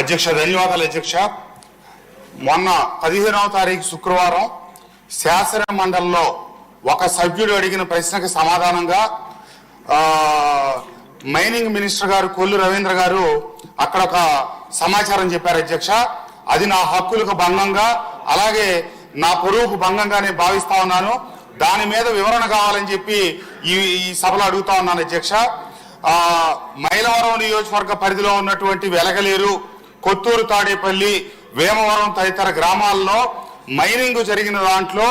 అధ్యక్ష, ధన్యవాదాలు అధ్యక్ష. మొన్న 15వ తారీఖు శుక్రవారం శాసన మండలిలో ఒక సభ్యుడు అడిగిన ప్రశ్నకు సమాధానంగా మైనింగ్ మినిస్టర్ గారు కొల్లు రవీంద్ర గారు అక్కడ ఒక సమాచారం చెప్పారు అధ్యక్ష. అది నా హక్కులకు భంగంగా, అలాగే నా పొరుగుకు భంగంగా నేను భావిస్తా ఉన్నాను. దాని మీద వివరణ కావాలని చెప్పి ఈ సభలో అడుగుతా ఉన్నాను అధ్యక్ష. మైలవరం నియోజకవర్గ పరిధిలో ఉన్నటువంటి వెలగలేరు, కొత్తూరు, తాడేపల్లి, వేమవరం తదితర గ్రామాల్లో మైనింగ్ జరిగిన దాంట్లో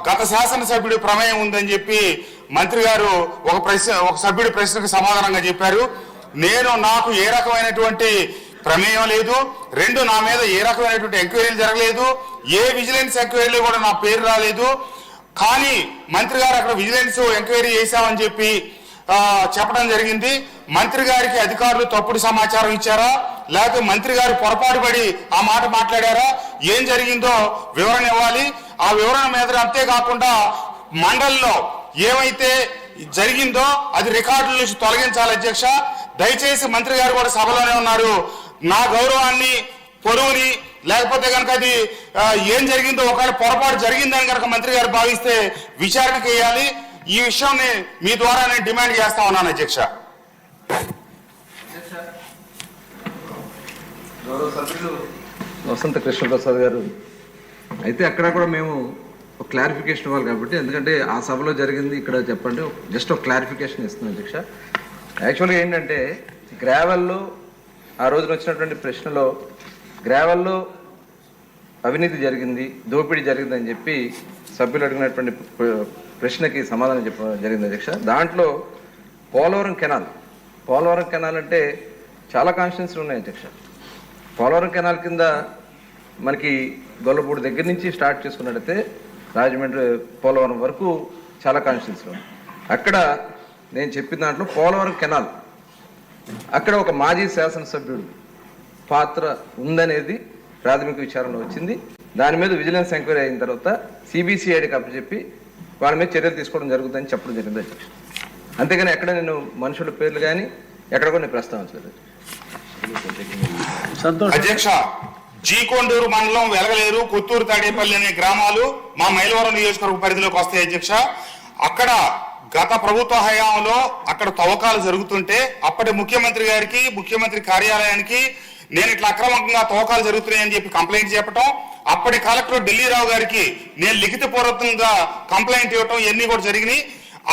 గత శాసనసభ్యుడి ప్రమేయం ఉందని చెప్పి మంత్రి గారు ఒక సభ్యుడి ప్రశ్నకు సమాధానంగా చెప్పారు. నాకు ఏ రకమైనటువంటి ప్రమేయం లేదు. రెండు, నా మీద ఏ రకమైనటువంటి ఎంక్వైరీలు జరగలేదు. ఏ విజిలెన్స్ ఎంక్వైరీలు కూడా నా పేరు రాలేదు. కానీ మంత్రి గారు అక్కడ విజిలెన్స్ ఎంక్వైరీ చేశామని చెప్పి చెప్పడం జరిగింది. మంత్రి గారికి అధికారులు తప్పుడు సమాచారం ఇచ్చారా, లేకపోతే మంత్రి గారు పొరపాటు పడి ఆ మాట మాట్లాడారా, ఏం జరిగిందో వివరణ ఇవ్వాలి. ఆ వివరణ మీద అంతేకాకుండా మండలిలో ఏమైతే జరిగిందో అది రికార్డుల నుంచి తొలగించాలి అధ్యక్ష. దయచేసి మంత్రి గారు కూడా సభలోనే ఉన్నారు. నా గౌరవాన్ని, పొరుగుని, లేకపోతే కనుక అది ఏం జరిగిందో ఒకవేళ పొరపాటు జరిగిందని కనుక మంత్రి గారు భావిస్తే విచారణకు వేయాలి. ఈ విషయాన్ని మీ ద్వారా నేను డిమాండ్ చేస్తా ఉన్నాను అధ్యక్ష. గౌరవ సభ్యులు వసంత కృష్ణప్రసాద్ గారు అయితే అక్కడ కూడా మేము ఒక క్లారిఫికేషన్ ఇవ్వాలి కాబట్టి, ఎందుకంటే ఆ సభలో జరిగింది ఇక్కడ చెప్పండి, జస్ట్ ఒక క్లారిఫికేషన్ ఇస్తున్నాం అధ్యక్ష. యాక్చువల్గా ఏంటంటే గ్రావెల్లో ఆ రోజున వచ్చినటువంటి ప్రశ్నలో గ్రావెల్లో అవినీతి జరిగింది, దోపిడీ జరిగిందని చెప్పి సభ్యులు అడిగినటువంటి ప్రశ్నకి సమాధానం చెప్పడం జరిగింది అధ్యక్ష. దాంట్లో పోలవరం కెనాల్ అంటే చాలా కాన్స్టిట్యున్సీలు ఉన్నాయి అధ్యక్ష. పోలవరం కెనాల్ కింద మనకి గొల్లపూడి దగ్గర నుంచి స్టార్ట్ చేసుకున్నట్టయితే రాజమండ్రి పోలవరం వరకు చాలా కాన్స్టిట్యున్సీలు ఉన్నాయి. అక్కడ నేను చెప్పిన దాంట్లో పోలవరం కెనాల్ అక్కడ ఒక మాజీ శాసనసభ్యుడు పాత్ర ఉందనేది ప్రాథమిక విచారణలో వచ్చింది. దాని మీద విజిలెన్స్ ఎంక్వైరీ అయిన తర్వాత సిబిసిఐడికి అప్పచెప్పి వాళ్ళ మీద చర్యలు తీసుకోవడం జరుగుతుందని చెప్పడం జరిగింది అధ్యక్ష. అంతేగాని ఎక్కడ నేను మనుషుల పేర్లు కానీ ఎక్కడ కూడా నేను ప్రస్తావించలేదు అధ్యక్ష. జీకొండూరు మండలం, వెలగలేరు, కొత్తూరు, తాడేపల్లి అనే గ్రామాలు మా మైలవరం నియోజకవర్గ పరిధిలోకి వస్తాయి అధ్యక్ష. అక్కడ గత ప్రభుత్వ హయాంలో అక్కడ తవ్వకాలు జరుగుతుంటే అప్పటి ముఖ్యమంత్రి గారికి, ముఖ్యమంత్రి కార్యాలయానికి నేను ఇట్లా అక్రమంగా తవ్వకాలు జరుగుతున్నాయని చెప్పి కంప్లైంట్ చెప్పడం, అప్పటి కలెక్టర్ ఢిల్లీరావు గారికి నేను లిఖితపూర్వకంగా కంప్లైంట్ ఇవ్వటం ఇవన్నీ కూడా జరిగినాయి.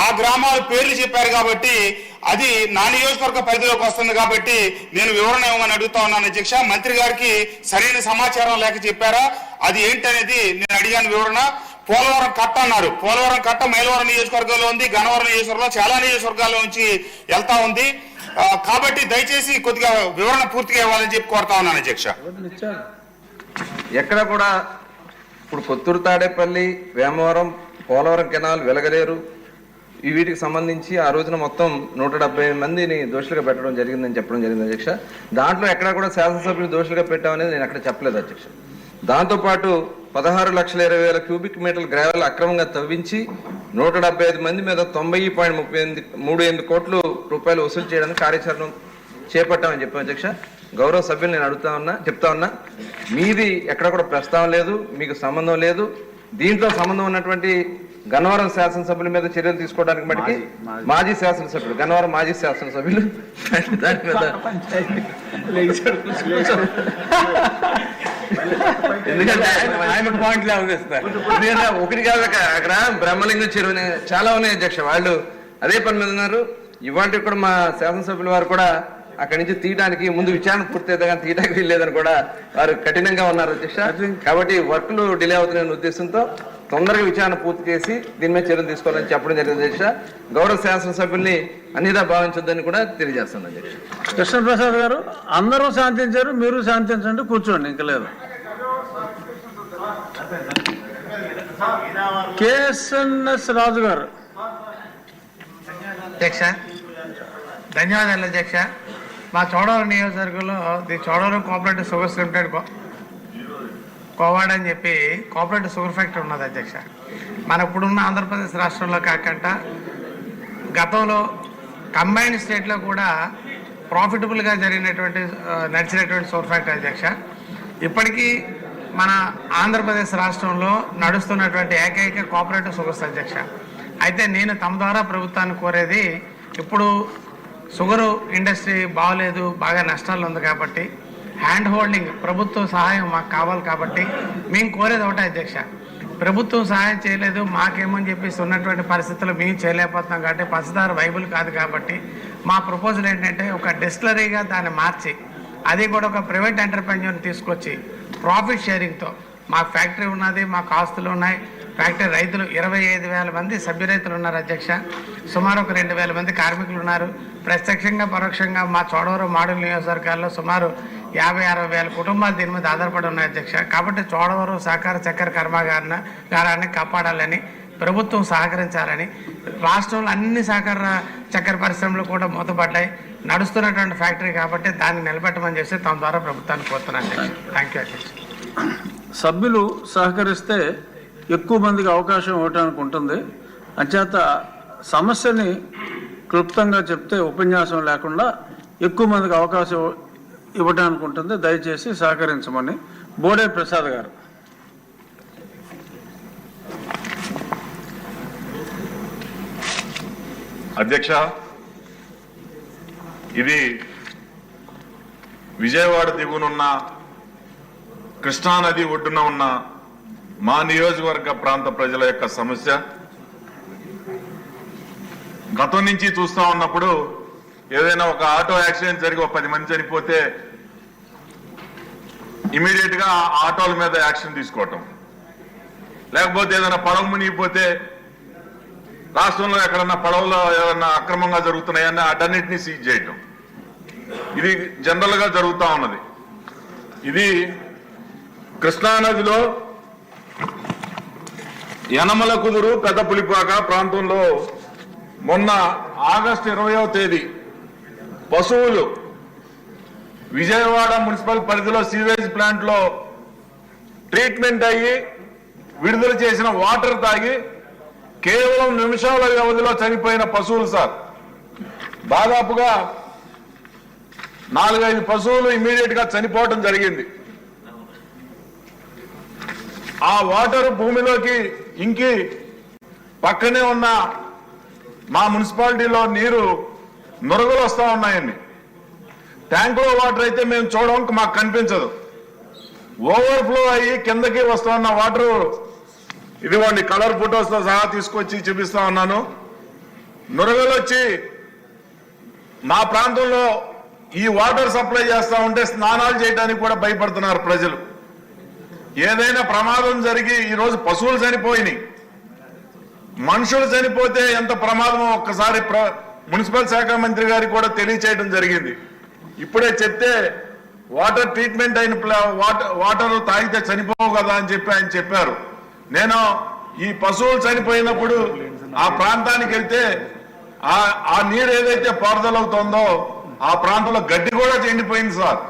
ఆ గ్రామాల పేర్లు చెప్పారు కాబట్టి అది నా నియోజకవర్గ పరిధిలోకి వస్తుంది కాబట్టి నేను వివరణ ఇవ్వమని అడుగుతా ఉన్నాను అధ్యక్ష. మంత్రి గారికి సరైన సమాచారం లేక చెప్పారా, అది ఏంటనేది నేను అడిగాను వివరణ. పోలవరం కట్ట అన్నారు. పోలవరం కట్ట మైలవరం నియోజకవర్గంలో ఉంది, గన్నవరం నియోజకవర్గంలో, చాలా నియోజకవర్గాల నుంచి వెళ్తా ఉంది. కాబట్టి దయచేసి కొద్దిగా వివరణ పూర్తిగా ఇవ్వాలని చెప్పి కోరుతా ఉన్నాను అధ్యక్ష. ఎక్కడ కూడా ఇప్పుడు కొత్తూరు, తాడేపల్లి, వేమవరం, పోలవరం కెనాల్, వెలగలేరు వీటికి సంబంధించి ఆ రోజున మొత్తం 170 మందిని దోషులుగా పెట్టడం జరిగిందని చెప్పడం జరిగింది అధ్యక్ష. దాంట్లో ఎక్కడ కూడా శాసనసభ్యులు దోషులుగా పెట్టామనేది నేను అక్కడ చెప్పలేదు అధ్యక్ష. దాంతోపాటు 16,20,000 క్యూబిక్ మీటర్ల గ్రావెల్ అక్రమంగా తవ్వించి 175 మంది మీద 90.38 కోట్ల రూపాయలు వసూలు చేయడానికి కార్యాచరణ చేపట్టామని చెప్పాను అధ్యక్ష. గౌరవ సభ్యులు నేను చెప్తా ఉన్నా మీది ఎక్కడ కూడా ప్రస్తావన లేదు, మీకు సంబంధం లేదు. దీంట్లో సంబంధం ఉన్నటువంటి గన్నవరం శాసనసభ్యుల మీద చర్యలు తీసుకోవడానికి మటుకి మాజీ శాసనసభ్యులు, గన్నవరం మాజీ శాసనసభ్యులు దాని మీద ఎందుకంటే ఆయన పాయింట్లు ఒకటి కాదు, అక్కడ బ్రహ్మలింగ చెరువు చాలా ఉన్నాయి అధ్యక్ష. వాళ్ళు అదే పని మీద ఉన్నారు. ఇవాళ కూడా మా శాసనసభ్యుల వారు కూడా అక్కడి నుంచి తీయడానికి ముందు విచారణ పూర్తయితే కానీ తీయడానికి వీల్లేదని కూడా వారు కఠినంగా ఉన్నారు అధ్యక్ష. కాబట్టి వర్క్లు డిలే అవుతున్న ఉద్దేశంతో తొందరగా విచారణ పూర్తి చేసి దీని మీద చర్యలు తీసుకోవాలని చెప్పడం జరిగింది అధ్యక్ష. గౌరవ శాసనసభ్యుల్ని అన్నిదా భావించొద్దని కూడా తెలియజేస్తాను అధ్యక్ష. కృష్ణప్రసాద్ గారు, అందరూ శాంతించారు, మీరు శాంతించండి, కూర్చోండి, ఇంకా లేదు. కేఎస్ఎన్ఎస్ రాజు గారు. అధ్యక్ష, ధన్యవాదాలు అధ్యక్ష. మా చోడవరం నియోజకవర్గంలో Chodavaram cooperative sugars limited Kovada అని చెప్పి కోఆపరేటివ్ షుగర్ ఫ్యాక్టరీ ఉన్నది అధ్యక్ష. మన ఇప్పుడున్న ఆంధ్రప్రదేశ్ రాష్ట్రంలో కాకుండా గతంలో కంబైన్డ్ స్టేట్లో కూడా ప్రాఫిటబుల్గా జరిగినటువంటి నడిచినటువంటి షుగర్ ఫ్యాక్టరీ అధ్యక్ష. ఇప్పటికీ మన ఆంధ్రప్రదేశ్ రాష్ట్రంలో నడుస్తున్నటువంటి ఏకైక కోఆపరేటివ్ షుగర్స్ అధ్యక్ష. అయితే నేను తమ ద్వారా ప్రభుత్వాన్ని కోరేది, ఇప్పుడు షుగరు ఇండస్ట్రీ బాగలేదు, బాగా నష్టాలు ఉంది కాబట్టి హ్యాండ్ హోల్డింగ్ ప్రభుత్వ సహాయం మాకు కావాలి కాబట్టి మేము కోరేది ఒకటే అధ్యక్ష. ప్రభుత్వం సహాయం చేయలేదు మాకేమని చెప్పేసి ఉన్నటువంటి పరిస్థితుల్లో మేము చేయలేకపోతున్నాం కాబట్టి పంచదార వైబుల్ కాదు కాబట్టి మా ప్రపోజల్ ఏంటంటే ఒక డిస్టిలరీగా దాన్ని మార్చి అది కూడా ఒక ప్రైవేట్ ఎంటర్ప్రైజర్ని తీసుకొచ్చి ప్రాఫిట్ షేరింగ్తో, మాకు ఫ్యాక్టరీ ఉన్నది, మాకు ఆస్తులు ఉన్నాయి, ఫ్యాక్టరీ రైతులు 25,000 మంది సభ్య రైతులు ఉన్నారు అధ్యక్ష. సుమారు ఒక 2,000 మంది కార్మికులు ఉన్నారు. ప్రత్యక్షంగా పరోక్షంగా మా చోడవరం మాడుగుల నియోజకవర్గాల్లో సుమారు 50-60 కుటుంబాలు దీని మీద ఆధారపడి ఉన్నాయి అధ్యక్ష. కాబట్టి చోడవరం సహకార చక్కెర కర్మాగారాన్ని కాపాడాలని, ప్రభుత్వం సహకరించాలని, రాష్ట్రంలో అన్ని సహకార చక్కెర పరిశ్రమలు కూడా మూతపడ్డాయి, నడుస్తున్నటువంటి ఫ్యాక్టరీ కాబట్టి దాన్ని నిలబెట్టమని చేసి తమ ద్వారా ప్రభుత్వాన్ని కోరుతున్నాను అధ్యక్ష. థ్యాంక్ యూ అధ్యక్ష. సభ్యులు సహకరిస్తే ఎక్కువ మందికి అవకాశం ఇవ్వడానికి ఉంటుంది. అంచేత సమస్యని క్లుప్తంగా చెప్తే ఉపన్యాసం లేకుండా ఎక్కువ మందికి అవకాశం ఇవ్వడానికి ఉంటుంది. దయచేసి సహకరించమని బోడే ప్రసాద్ గారు. అధ్యక్ష, ఇది విజయవాడ దిగునున్న కృష్ణానది ఒడ్డున ఉన్న మా నియోజకవర్గ ప్రాంత ప్రజల యొక్క సమస్య. గతం నుంచి చూస్తా ఉన్నప్పుడు ఏదైనా ఒక ఆటో యాక్సిడెంట్ జరిగి 10 మంది చనిపోతే ఇమీడియట్ గా ఆటోల మీద యాక్షన్ తీసుకోవటం, లేకపోతే ఏదైనా పడవ మునిగిపోతే రాష్ట్రంలో ఎక్కడన్నా పడవలో ఏదన్నా అక్రమంగా జరుగుతున్నాయని అటన్నిటినీ సీజ్ చేయటం, ఇది జనరల్ గా జరుగుతూ ఉన్నది. ఇది కృష్ణానదిలో యనమల కుదురు పెద్దపులిపాక ప్రాంతంలో మొన్న ఆగస్టు 20వ తేదీ పశువులు విజయవాడ మున్సిపల్ పరిధిలో సీవేజ్ ప్లాంట్ లో ట్రీట్మెంట్ అయ్యి విడుదల చేసిన వాటర్ తాగి కేవలం నిమిషాల వ్యవధిలో చనిపోయిన పశువులు సార్. దాదాపుగా 4-5 పశువులు ఇమ్మీడియట్ గా చనిపోవడం జరిగింది. ఆ వాటర్ భూమిలోకి ఇంకి పక్కనే ఉన్న మా మున్సిపాలిటీలో నీరు నురగలు వస్తా ఉన్నాయండి. ట్యాంకులో వాటర్ అయితే మేము చూడడానికి మాకు కనిపించదు. ఓవర్ఫ్లో అయ్యి కిందకి వస్తా ఉన్న వాటర్ ఇదిగోండి కలర్ ఫొటోస్ తో సహా తీసుకొచ్చి చూపిస్తా ఉన్నాను. నురగలు వచ్చి మా ప్రాంతంలో ఈ వాటర్ సప్లై చేస్తా ఉంటే స్నానాలు చేయడానికి కూడా భయపడుతున్నారు ప్రజలు. ఏదైనా ప్రమాదం జరిగి ఈరోజు పశువులు చనిపోయినాయి, మనుషులు చనిపోతే ఎంత ప్రమాదమో ఒక్కసారి మున్సిపల్ శాఖ మంత్రి గారికి కూడా తెలియచేయడం జరిగింది. ఇప్పుడే చెప్తే వాటర్ ట్రీట్మెంట్ అయిన వాటర్ తాగితే చనిపోవు కదా అని చెప్పి ఆయన చెప్పారు. నేను ఈ పశువులు చనిపోయినప్పుడు ఆ ప్రాంతానికి వెళ్తే ఆ నీరు ఏదైతే పారుదలవుతుందో ఆ ప్రాంతంలో గడ్డి కూడా ఎండిపోయింది సార్.